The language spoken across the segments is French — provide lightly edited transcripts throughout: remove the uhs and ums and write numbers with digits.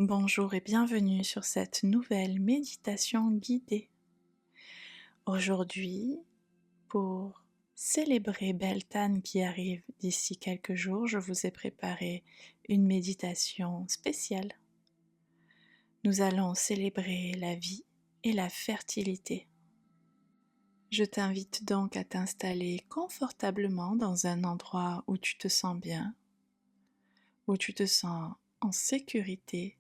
Bonjour et bienvenue sur cette nouvelle méditation guidée. Aujourd'hui, pour célébrer Beltane qui arrive d'ici quelques jours, je vous ai préparé une méditation spéciale. Nous allons célébrer la vie et la fertilité. Je t'invite donc à t'installer confortablement dans un endroit où tu te sens bien, où tu te sens en sécurité,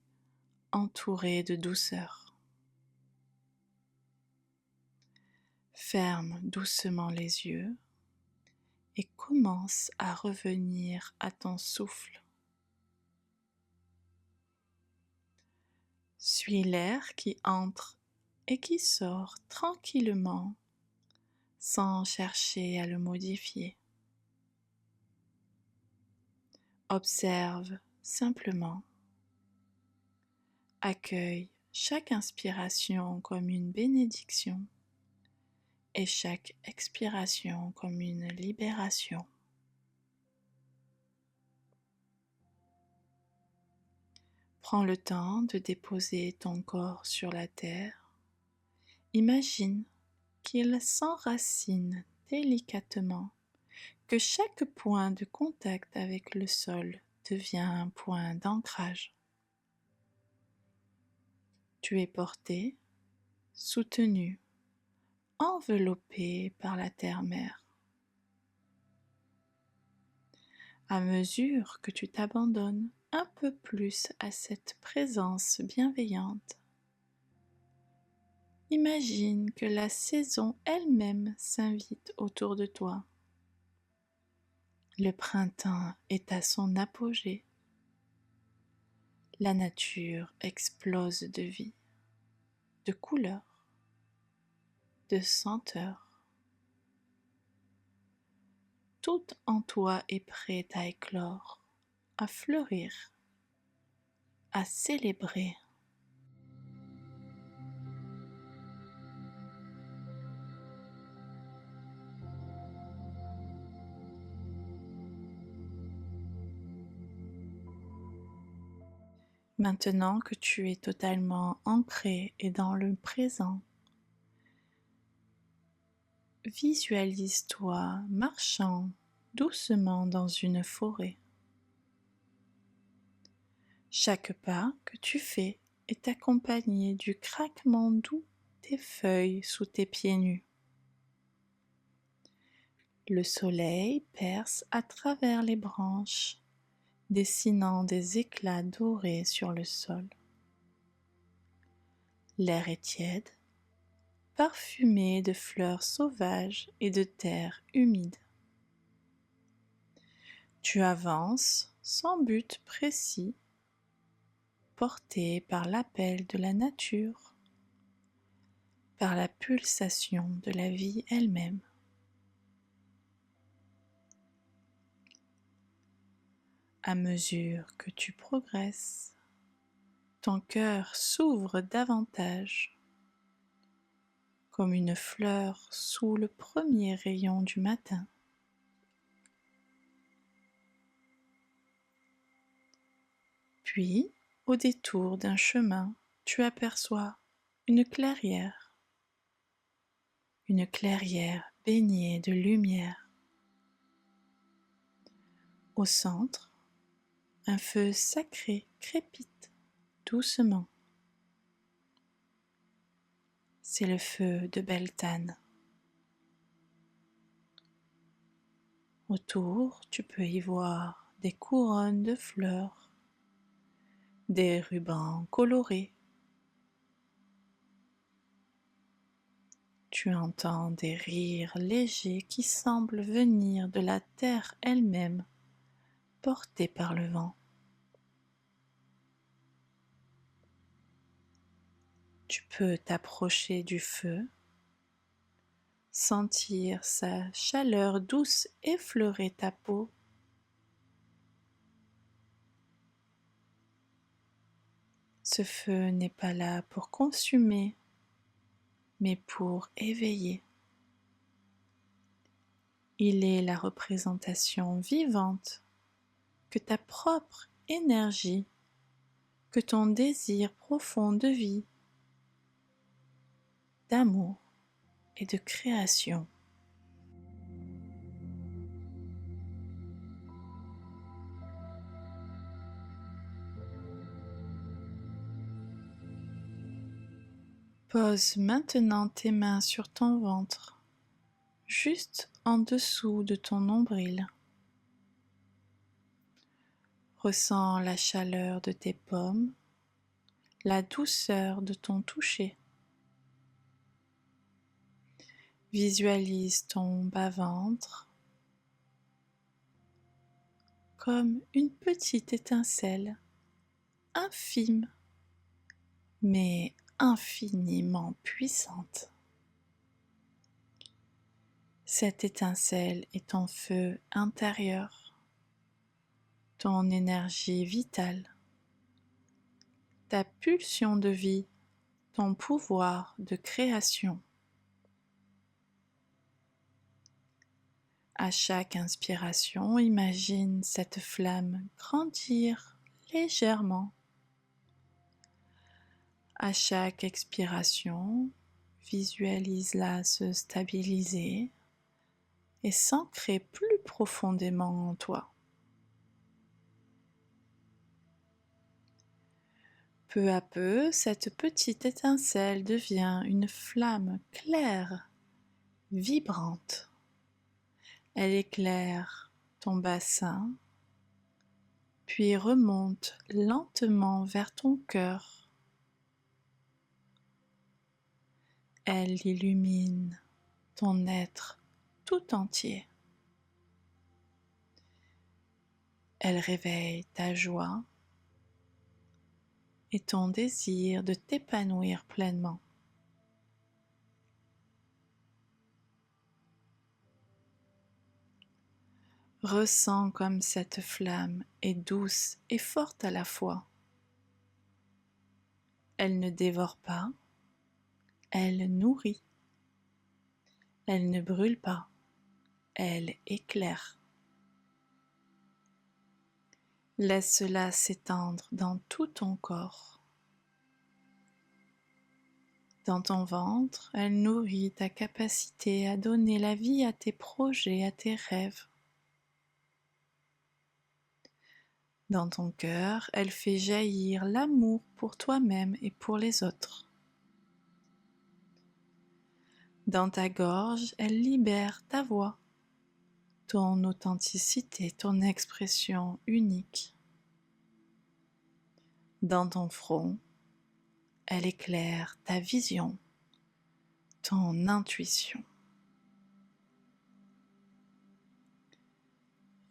entouré de douceur. Ferme doucement les yeux et commence à revenir à ton souffle. Suis l'air qui entre et qui sort tranquillement sans chercher à le modifier. Observe simplement. Accueille chaque inspiration comme une bénédiction et chaque expiration comme une libération. Prends le temps de déposer ton corps sur la terre. Imagine qu'il s'enracine délicatement, que chaque point de contact avec le sol devient un point d'ancrage. Tu es porté, soutenu, enveloppé par la terre-mère. À mesure que tu t'abandonnes un peu plus à cette présence bienveillante, imagine que la saison elle-même s'invite autour de toi. Le printemps est à son apogée. La nature explose de vie, de couleurs, de senteurs. Tout en toi est prêt à éclore, à fleurir, à célébrer. Maintenant que tu es totalement ancré et dans le présent, visualise-toi marchant doucement dans une forêt. Chaque pas que tu fais est accompagné du craquement doux des feuilles sous tes pieds nus. Le soleil perce à travers les branches, dessinant des éclats dorés sur le sol. L'air est tiède, parfumé de fleurs sauvages et de terre humide. Tu avances sans but précis, porté par l'appel de la nature, par la pulsation de la vie elle-même. À mesure que tu progresses, ton cœur s'ouvre davantage, comme une fleur sous le premier rayon du matin. Puis, au détour d'un chemin, tu aperçois une clairière baignée de lumière. Au centre, un feu sacré crépite doucement. C'est le feu de Beltane. Autour, tu peux y voir des couronnes de fleurs, des rubans colorés. Tu entends des rires légers qui semblent venir de la terre elle-même, portés par le vent. Tu peux t'approcher du feu, sentir sa chaleur douce effleurer ta peau. Ce feu n'est pas là pour consumer, mais pour éveiller. Il est la représentation vivante que ta propre énergie que ton désir profond de vie, d'amour et de création pose maintenant tes mains sur ton ventre, juste en dessous de ton nombril. Ressens la chaleur de tes paumes, la douceur de ton toucher. Visualise ton bas-ventre comme une petite étincelle, infime mais infiniment puissante. Cette étincelle est ton feu intérieur, ton énergie vitale, ta pulsion de vie, ton pouvoir de création. À chaque inspiration, imagine cette flamme grandir légèrement. À chaque expiration, visualise-la se stabiliser et s'ancrer plus profondément en toi. Peu à peu, cette petite étincelle devient une flamme claire, vibrante. Elle éclaire ton bassin, puis remonte lentement vers ton cœur. Elle illumine ton être tout entier. Elle réveille ta joie et ton désir de t'épanouir pleinement. Ressens comme cette flamme est douce et forte à la fois. Elle ne dévore pas, elle nourrit. Elle ne brûle pas, elle éclaire. Laisse-la s'étendre dans tout ton corps. Dans ton ventre, elle nourrit ta capacité à donner la vie à tes projets, à tes rêves. Dans ton cœur, elle fait jaillir l'amour pour toi-même et pour les autres. Dans ta gorge, elle libère ta voix, ton authenticité, ton expression unique. Dans ton front, elle éclaire ta vision, ton intuition.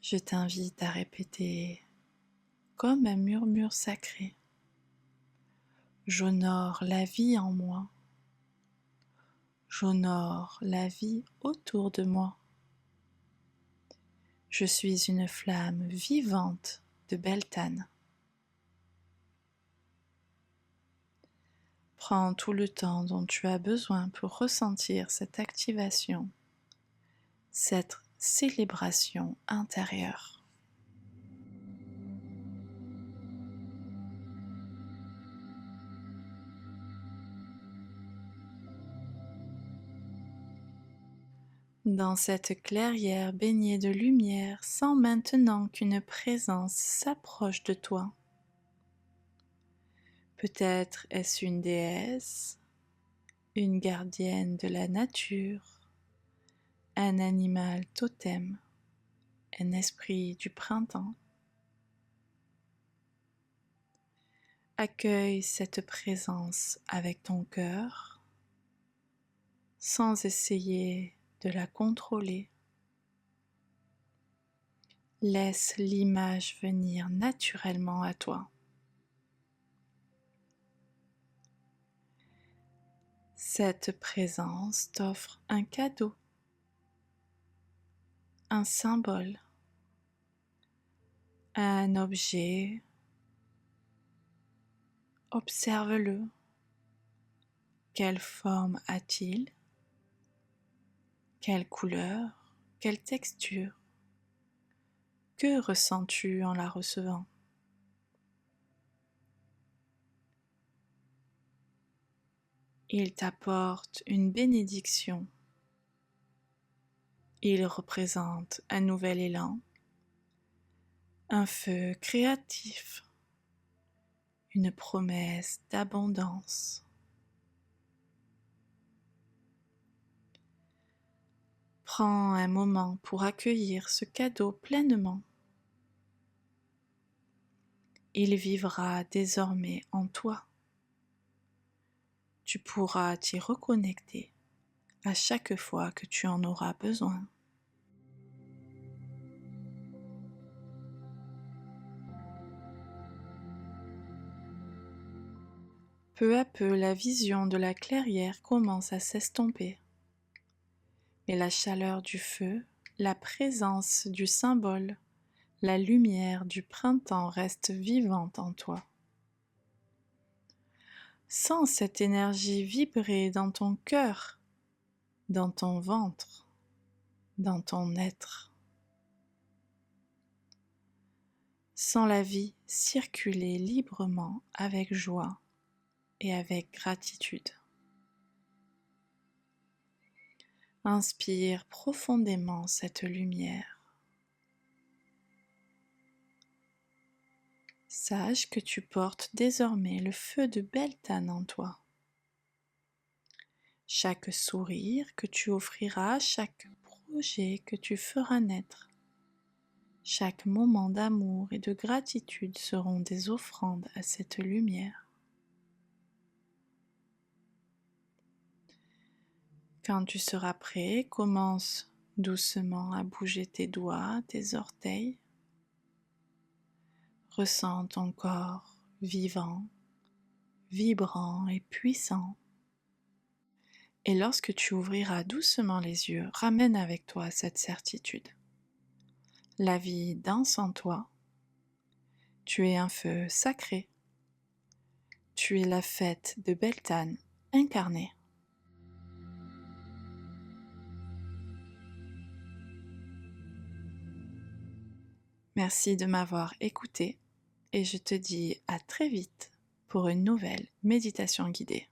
Je t'invite à répéter comme un murmure sacré. J'honore la vie en moi. J'honore la vie autour de moi. Je suis une flamme vivante de Beltane. Prends tout le temps dont tu as besoin pour ressentir cette activation, cette célébration intérieure. Dans cette clairière baignée de lumière, sens maintenant qu'une présence s'approche de toi. Peut-être est-ce une déesse, une gardienne de la nature, un animal totem, un esprit du printemps. Accueille cette présence avec ton cœur, sans essayer de la contrôler. Laisse l'image venir naturellement à toi. Cette présence t'offre un cadeau, un symbole, un objet. Observe-le. Quelle forme a-t-il? Quelle couleur? Quelle texture? Que ressens-tu en la recevant? Il t'apporte une bénédiction. Il représente un nouvel élan, un feu créatif, une promesse d'abondance. Prends un moment pour accueillir ce cadeau pleinement. Il vivra désormais en toi. Tu pourras t'y reconnecter à chaque fois que tu en auras besoin. Peu à peu, la vision de la clairière commence à s'estomper, mais la chaleur du feu, la présence du symbole, la lumière du printemps reste vivante en toi. Sens cette énergie vibrer dans ton cœur, dans ton ventre, dans ton être. Sens la vie circuler librement avec joie et avec gratitude. Inspire profondément cette lumière. Sache que tu portes désormais le feu de Beltane en toi. Chaque sourire que tu offriras, chaque projet que tu feras naître, chaque moment d'amour et de gratitude seront des offrandes à cette lumière. Quand tu seras prêt, commence doucement à bouger tes doigts, tes orteils. Ressens ton corps vivant, vibrant et puissant. Et lorsque tu ouvriras doucement les yeux, ramène avec toi cette certitude. La vie danse en toi. Tu es un feu sacré. Tu es la fête de Beltane incarnée. Merci de m'avoir écouté et je te dis à très vite pour une nouvelle méditation guidée.